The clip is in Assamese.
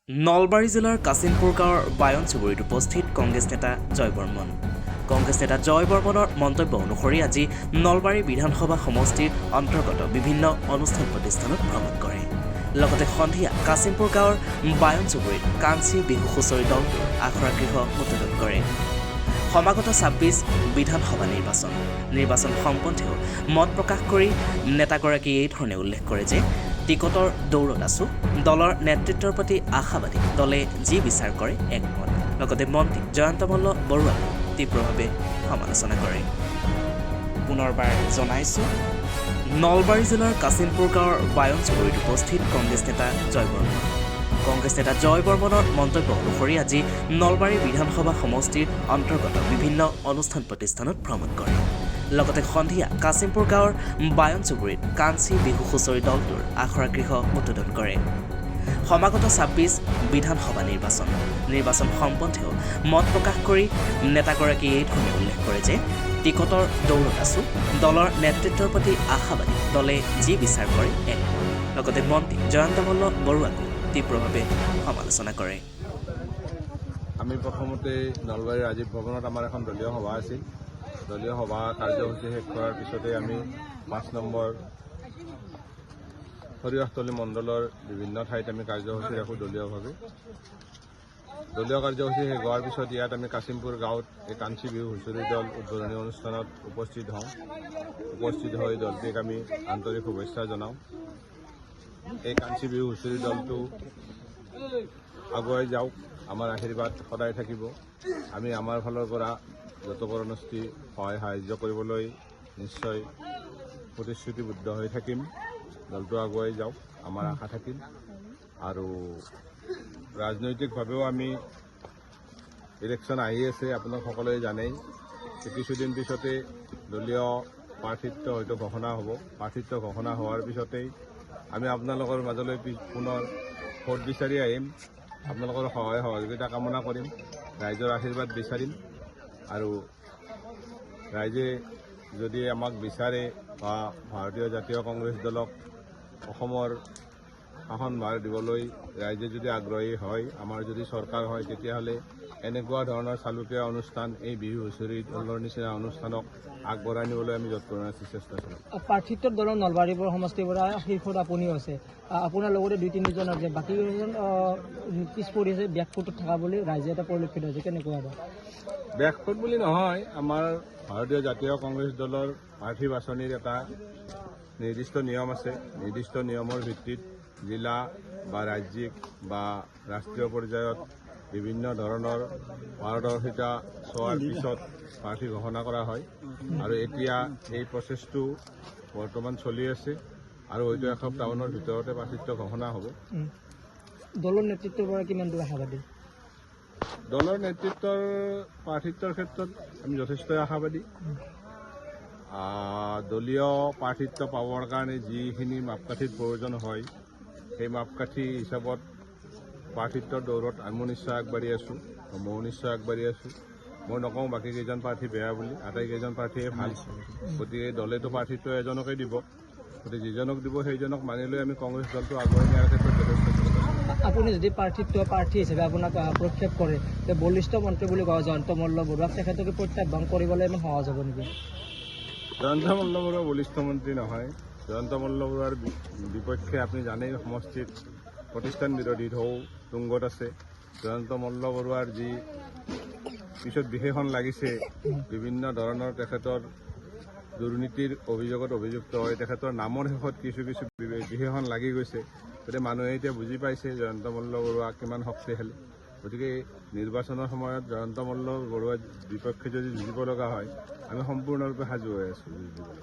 নলবাৰী জিলাৰ কাশিমপুৰ গাঁৱৰ বায়ন চুবুৰীত উপস্থিত কংগ্ৰেছ নেতা জয় বৰ্মন। কংগ্ৰেছ নেতা জয় বৰ্মনৰ মন্তব্য অনুসৰি আজি নলবাৰী বিধানসভা সমষ্টিৰ অন্তৰ্গত বিভিন্ন অনুষ্ঠান প্ৰতিষ্ঠানত ভ্ৰমণ কৰে। লগতে সন্ধিয়া কাশিমপুৰ গাঁৱৰ বায়ন চুবুৰীত কাঞ্চি বিহু হুঁচৰি দলটোৰ আখৰা গৃহ উদ্বোধন কৰে। সমাগত ২৬ বিধানসভা নিৰ্বাচন সম্বন্ধেও মত প্ৰকাশ কৰি নেতাগৰাকীয়ে এইধৰণে উল্লেখ কৰে যে টিকটৰ দৌৰত আছো, দলৰ নেতৃত্বৰ প্ৰতি আশাবাদী, দলে যি বিচাৰ কৰে একমত। লগতে মন্ত্ৰী জয়ন্ত মল্ল বৰুৱাক তীব্ৰভাৱে সমালোচনা কৰে। পুনৰবাৰ জনাইছোঁ, নলবাৰী জিলাৰ কাশিমপুৰ গাঁৱৰ বায়ন চুবুৰীত উপস্থিত কংগ্ৰেছ নেতা জয় বৰ্মন। কংগ্ৰেছ নেতা জয় বৰ্মনৰ মন্তব্য অনুসৰি আজি নলবাৰী বিধানসভা সমষ্টিৰ অন্তৰ্গত বিভিন্ন অনুষ্ঠান প্ৰতিষ্ঠানত ভ্ৰমণ কৰে। লগতে সন্ধিয়া কাশিমপুৰ গাঁৱৰ বায়ন চুবুৰীত কাঞ্চি বিহু হুঁচৰি দলটোৰ আখৰা গৃহ উদ্বোধন কৰে। সমাগত ২৬ বিধানসভা নিৰ্বাচন সম্বন্ধেও মত প্ৰকাশ কৰি নেতাগৰাকীয়ে এইধৰণে উল্লেখ কৰে যে টিকটৰ দৌৰত আছো, দলৰ নেতৃত্বৰ প্ৰতি আশাবাদী, দলে যি বিচাৰ কৰে একমত। লগতে মন্ত্ৰী জয়ন্ত মল্ল বৰুৱাকো তীব্ৰভাৱে সমালোচনা কৰে। আমি প্ৰথমতে নলবাৰীৰ ৰাজীৱ ভৱনত আমাৰ এখন দলীয় সভা আছিল। দলীয় সভা কাৰ্যসূচী শেষ কৰাৰ পিছতে আমি ৫ নম্বৰ সৰিয়হতলী মণ্ডলৰ বিভিন্ন ঠাইত আমি কাৰ্যসূচী ৰাখোঁ দলীয়ভাৱে। দলীয় কাৰ্যসূচী শেষ হোৱাৰ পিছত ইয়াত আমি কাশিমপুৰ গাঁৱত এই কাঞ্চি বিহু হুঁচৰি দল উদ্বোধনী অনুষ্ঠানত উপস্থিত হওঁ। উপস্থিত হৈ দলটিক আমি আন্তৰিক শুভেচ্ছা জনাওঁ। এই কাঞ্চি বিহু হুঁচৰি দলটো আগুৱাই যাওক, আমাৰ আশীৰ্বাদ সদায় থাকিব। আমি আমাৰ ফালৰ পৰা যতপৰণস্তি সহায় সাহায্য কৰিবলৈ নিশ্চয় প্ৰতিশ্ৰুতিবদ্ধ হৈ থাকিম। দলটো আগুৱাই যাওক, আমাৰ আশা থাকিল। আৰু ৰাজনৈতিকভাৱেও আমি ইলেকশ্যন আহি আছে, আপোনাক সকলোৱে জানেই। কিছুদিন পিছতে দলীয় প্ৰাৰ্থিত্ব হয়তো ঘোষণা হ'ব। প্ৰাৰ্থিত্ব ঘোষণা হোৱাৰ পিছতেই আমি আপোনালোকৰ মাজলৈ পুনৰ ভোট বিচাৰি আহিম। আপোনালোকৰ সহায় সহযোগিতা কামনা কৰিম, ৰাইজৰ আশীৰ্বাদ বিচাৰিম। আৰু ৰাইজে যদি আমাক বিচাৰে বা ভাৰতীয় জাতীয় কংগ্ৰেছ দলক অসমৰ শাসনভাৰ দিবলৈ ৰাইজে যদি আগ্ৰহী হয়, আমাৰ যদি চৰকাৰ হয়, তেতিয়াহ'লে এনেকুৱা ধৰণৰ চালুকীয়া অনুষ্ঠান, এই বিহু হুঁচৰি দলৰ নিচিনা অনুষ্ঠানক আগবঢ়াই নিবলৈ আমি যৎপৰোনাস্তি চেষ্টা কৰিম। প্ৰাৰ্থিত্বৰ দলৰ নলবাৰীপুৰ সমষ্টিৰ পৰা শীৰ্ষত আপুনিও আছে, আপোনাৰ লগতে ২-৩জন আছে, বাকী পিছ পৰি আছে, বেকফুটত থকা বুলি ৰাইজে এটা পৰিলক্ষিত হৈছে, কেনেকুৱা হ'ব? বেকফুট বুলি নহয়, আমাৰ ভাৰতীয় জাতীয় কংগ্ৰেছ দলৰ প্ৰাৰ্থী বাছনিৰ এটা নিৰ্দিষ্ট নিয়ম আছে। নিৰ্দিষ্ট নিয়মৰ ভিত্তিত জিলা বা ৰাজ্যিক বা ৰাষ্ট্ৰীয় পৰ্যায়ত বিভিন্ন ধৰণৰ পাৰদৰ্শিতা চোৱাৰ পিছত প্ৰাৰ্থী ঘোষণা কৰা হয়। আৰু এতিয়া এই প্ৰচেছটো বৰ্তমান চলি আছে আৰু হয়তো এসপ্তাহমানৰ ভিতৰতে প্ৰাৰ্থিত্ব ঘোষণা হ'ব। দলৰ নেতৃত্বৰ পৰা কিমান দূৰ আশাবাদী? দলৰ নেতৃত্বৰ প্ৰাৰ্থিত্বৰ ক্ষেত্ৰত আমি যথেষ্ট আশাবাদী। দলীয় প্ৰাৰ্থিত্ব পাবৰ কাৰণে যিখিনি মাপকাঠিৰ প্ৰয়োজন হয়, সেই মাপকাঠি হিচাপত প্ৰাৰ্থিত্বৰ দৌৰত আমি নিশ্চয় আগবাঢ়ি আছোঁ, ময়ো নিশ্চয় আগবাঢ়ি আছোঁ। মই নকওঁ বাকীকেইজন প্ৰাৰ্থী বেয়া বুলি, আটাইকেইজন প্ৰাৰ্থীয়ে ভাল। গতিকে দলেতো প্ৰাৰ্থিত্ব এজনকেই দিব, গতিকে যিজনক দিব সেইজনক মানি লৈ আমি কংগ্ৰেছ দলটো আগুৱাই নিয়াৰ ক্ষেত্ৰত যথেষ্ট। আপুনি যদি প্ৰাৰ্থী হিচাপে আপোনাক প্ৰক্ষেপ কৰে, তে বলিষ্ঠ মন্ত্ৰী বুলি কোৱা জয়ন্ত মল্ল বৰুৱাক তেখেতকে প্ৰত্যাহ্বান কৰিবলৈ ইমান সহজ হ'ব নেকি? জয়ন্ত মল্ল বৰুৱা বলিষ্ঠ মন্ত্ৰী নহয়। জয়ন্ত মল্ল বৰুৱাৰ বিপক্ষে আপুনি জানেই, সমষ্টিত প্ৰতিষ্ঠান বিৰোধী ঢৌ তুংগত আছে। জয়ন্ত মল্ল বৰুৱাৰ যি পিছত বিশেষণ লাগিছে, বিভিন্ন ধৰণৰ তেখেতৰ দুৰ্নীতিৰ অভিযোগত অভিযুক্ত হৈ তেখেতৰ নামৰ শেষত কিছু বিশেষণ লাগি গৈছে। গতিকে মানুহে এতিয়া বুজি পাইছে জয়ন্ত মল্ল বৰুৱা কিমান শক্তিশালী। গতিকে নিৰ্বাচনৰ সময়ত জয়ন্ত মল্ল বৰুৱাৰ বিপক্ষে যদি যুঁজিব লগা হয়, আমি সম্পূৰ্ণৰূপে সাজু হৈ আছোঁ যুঁজিবলৈ।